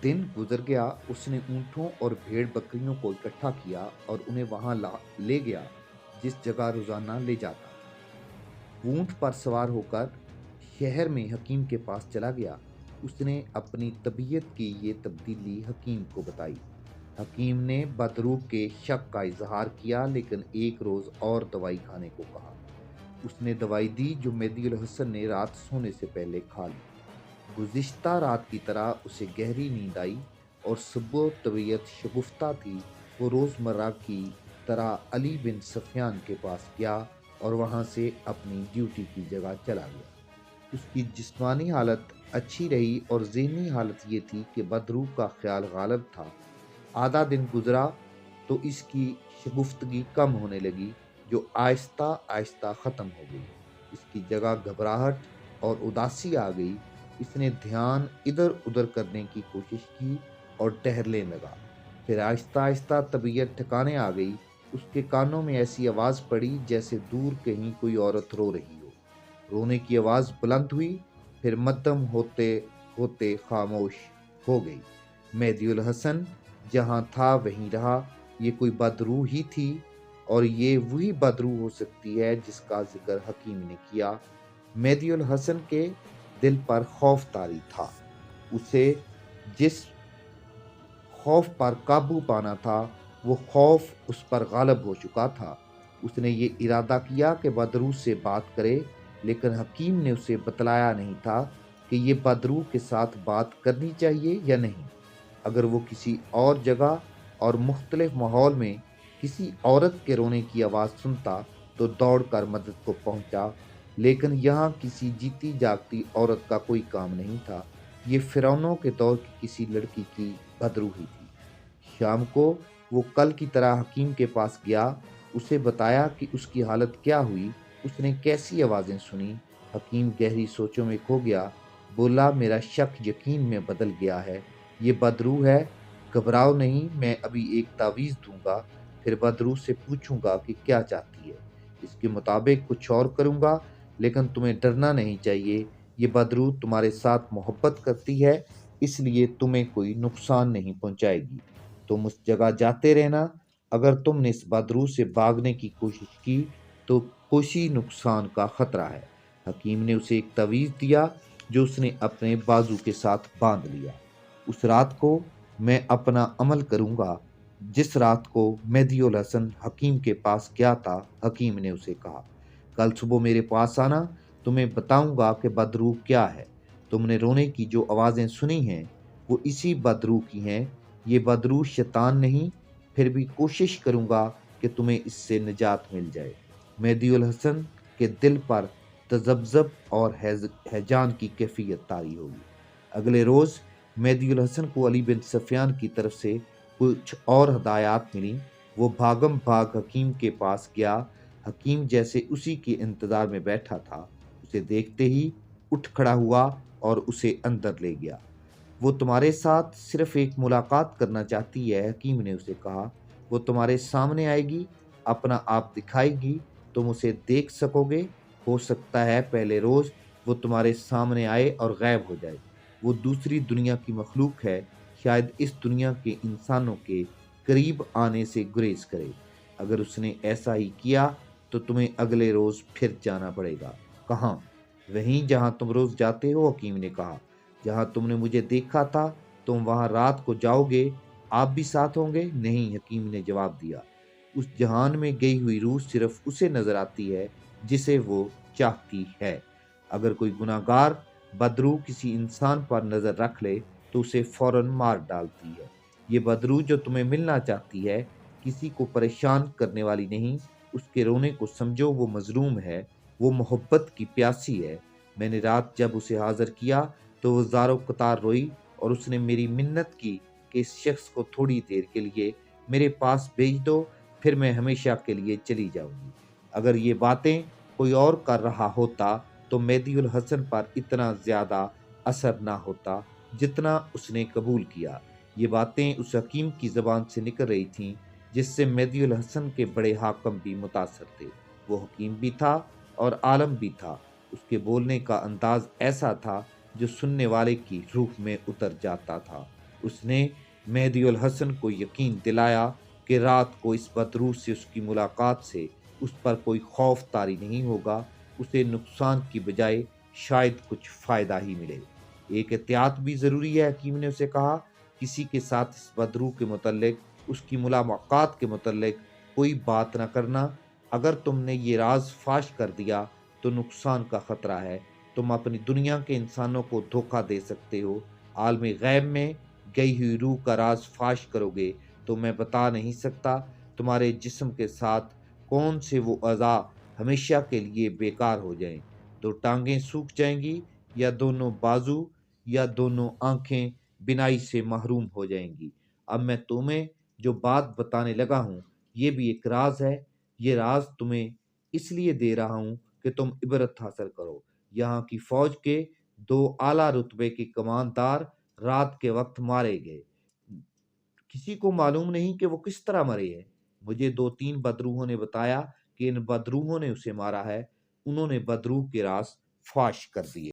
दिन गुजर गया। उसने ऊँटों और भेड़-बकरियों को इकट्ठा किया और उन्हें वहाँ ला ले गया, जिस जगह रोज़ाना ले जाता था। ऊँट पर सवार होकर शहर में हकीम के पास चला गया। उसने अपनी तबीयत की ये तब्दीली हकीम को बताई। हकीम ने बदरूप के शक का इज़हार किया, लेकिन एक रोज़ और दवाई खाने को कहा। उसने दवाई दी, जो मेहदी उल हसन ने रात सोने से पहले खा ली। गुज़िश्ता रात की तरह उसे गहरी नींद आई और सुबह तबीयत शगुफ्ता थी। वो रोज़मर्रा की तरह अली बिन सफियान के पास गया और वहाँ से अपनी ड्यूटी की जगह चला गया। उसकी जिस्मानी हालत अच्छी रही और ज़हनी हालत ये थी कि बदरूप का ख्याल गालिब था। आधा दिन गुजरा तो इसकी शगुफ्तगी कम होने लगी, जो आहिस्ता आहिस्ता ख़त्म हो गई। इसकी जगह घबराहट और उदासी आ गई। इसने ध्यान इधर उधर करने की कोशिश की और टहलने लगा। फिर आहिस्ता आहिस्ता तबीयत ठिकाने आ गई। उसके कानों में ऐसी आवाज़ पड़ी जैसे दूर कहीं कोई औरत रो रही हो। रोने की आवाज़ बुलंद हुई, फिर मद्धम होते होते खामोश हो गई। मेहदी उल हसन जहाँ था वहीं रहा। ये कोई बदरूह ही थी, और ये वही बदरूह हो सकती है जिसका जिक्र हकीम ने किया। मेहदी उल हसन के दिल पर खौफ तारी था। उसे जिस खौफ पर काबू पाना था, वो खौफ उस पर गालिब हो चुका था। उसने ये इरादा किया कि बदरूह से बात करे, लेकिन हकीम ने उसे बतलाया नहीं था कि ये बदरूह के साथ बात करनी चाहिए या नहीं। अगर वो किसी और जगह और मुख्तलिफ माहौल में किसी औरत के रोने की आवाज़ सुनता तो दौड़कर मदद को पहुंचा, लेकिन यहाँ किसी जीती जागती औरत का कोई काम नहीं था। ये फिरौनों के दौर की किसी लड़की की बदरूही थी। शाम को वो कल की तरह हकीम के पास गया। उसे बताया कि उसकी हालत क्या हुई, उसने कैसी आवाज़ें सुनी। हकीम गहरी सोचों में खो गया। बोला, मेरा शक यकीन में बदल गया है। ये बदरूह है। घबराओ नहीं, मैं अभी एक तावीज़ दूंगा, फिर बदरूह से पूछूंगा कि क्या चाहती है। इसके मुताबिक कुछ और करूंगा, लेकिन तुम्हें डरना नहीं चाहिए। ये बदरूह तुम्हारे साथ मोहब्बत करती है, इसलिए तुम्हें कोई नुकसान नहीं पहुंचाएगी। तुम उस जगह जाते रहना। अगर तुमने इस बदरूह से भागने की कोशिश की तो कुछ नुकसान का खतरा है। हकीम ने उसे एक तवीज़ दिया, जो उसने अपने बाजू के साथ बांध लिया। उस रात को मैं अपना अमल करूंगा। जिस रात को मेहदी उल हसन हकीम के पास गया था, हकीम ने उसे कहा, कल सुबह मेरे पास आना, तुम्हें बताऊंगा कि बदरूह क्या है। तुमने रोने की जो आवाज़ें सुनी हैं, वो इसी बदरूह की हैं। ये बदरूह शैतान नहीं, फिर भी कोशिश करूंगा कि तुम्हें इससे निजात मिल जाए। मेहदी उल हसन के दिल पर तजब्जब और हैजान की कैफियत तारी होगी। अगले रोज़ मेहदी उल हसन को अली बिन सफियान की तरफ से कुछ और हदायत मिली। वो भागम भाग हकीम के पास गया। हकीम जैसे उसी के इंतजार में बैठा था, उसे देखते ही उठ खड़ा हुआ और उसे अंदर ले गया। वो तुम्हारे साथ सिर्फ एक मुलाकात करना चाहती है, हकीम ने उसे कहा। वो तुम्हारे सामने आएगी, अपना आप दिखाएगी, तुम उसे देख सकोगे। हो सकता है पहले रोज वो तुम्हारे सामने आए और गायब हो जाए। वो दूसरी दुनिया की मखलूक है, शायद इस दुनिया के इंसानों के करीब आने से गुरेज करे। अगर उसने ऐसा ही किया तो तुम्हें अगले रोज फिर जाना पड़ेगा। कहाँ? वहीं जहां तुम रोज जाते हो, हकीम ने कहा। जहां तुमने मुझे देखा था, तुम वहां रात को जाओगे। आप भी साथ होंगे? नहीं, हकीम ने जवाब दिया। उस जहान में गई हुई रूह सिर्फ उसे नजर आती है जिसे वो चाहती है। अगर कोई गुनाहगार बदरूह किसी इंसान पर नजर रख ले तो उसे फौरन मार डालती है। ये बदरूह जो तुम्हें मिलना चाहती है, किसी को परेशान करने वाली नहीं। उसके रोने को समझो, वो मजलूम है, वो मोहब्बत की प्यासी है। मैंने रात जब उसे हाजिर किया तो वो ज़ारो कतार रोई और उसने मेरी मिन्नत की कि इस शख्स को थोड़ी देर के लिए मेरे पास भेज दो, फिर मैं हमेशा के लिए चली जाऊंगी। अगर ये बातें कोई और कर रहा होता तो मेहदी उल हसन पर इतना ज़्यादा असर ना होता जितना उसने कबूल किया। ये बातें उस हकीम की ज़बान से निकल रही थीं जिससे मेहदी उल हसन के बड़े हाकम भी मुतासर थे। वो हकीम भी था और आलम भी था। उसके बोलने का अंदाज ऐसा था जो सुनने वाले की रूह में उतर जाता था। اس نے مہدی الحسن کو یقین دلایا کہ رات کو اس بدروح سے اس کی ملاقات سے اس پر کوئی خوف طاری نہیں ہوگا، اسے نقصان کی بجائے شاید کچھ فائدہ ہی ملے۔ ایک احتیاط بھی ضروری ہے، حکیم نے اسے کہا، کسی کے ساتھ اس بدروح کے متعلق، اس کی ملاقات کے متعلق کوئی بات نہ کرنا۔ اگر تم نے یہ راز فاش کر دیا تو نقصان کا خطرہ ہے، تم اپنی دنیا کے انسانوں کو دھوکہ دے سکتے ہو۔ عالم غیب میں گئی ہوئی روح کا راز فاش کرو گے تو میں بتا نہیں سکتا تمہارے جسم کے ساتھ کون سے وہ اعضاء ہمیشہ کے لیے بیکار ہو جائیں، دو ٹانگیں سوکھ جائیں گی، یا دونوں بازو، یا دونوں آنکھیں بینائی سے محروم ہو جائیں گی۔ اب میں تمہیں جو بات بتانے لگا ہوں یہ بھی ایک راز ہے، یہ راز تمہیں اس لیے دے رہا ہوں کہ تم عبرت حاصل کرو۔ یہاں کی فوج کے 2 اعلیٰ رتبے کے کماندار رات کے وقت مارے گئے، کسی کو معلوم نہیں کہ وہ کس طرح مرے ہیں۔ مجھے 2-3 بدروحوں نے بتایا کہ ان بدروحوں نے اسے مارا ہے، انہوں نے بدروح کے راز فاش کر دیے۔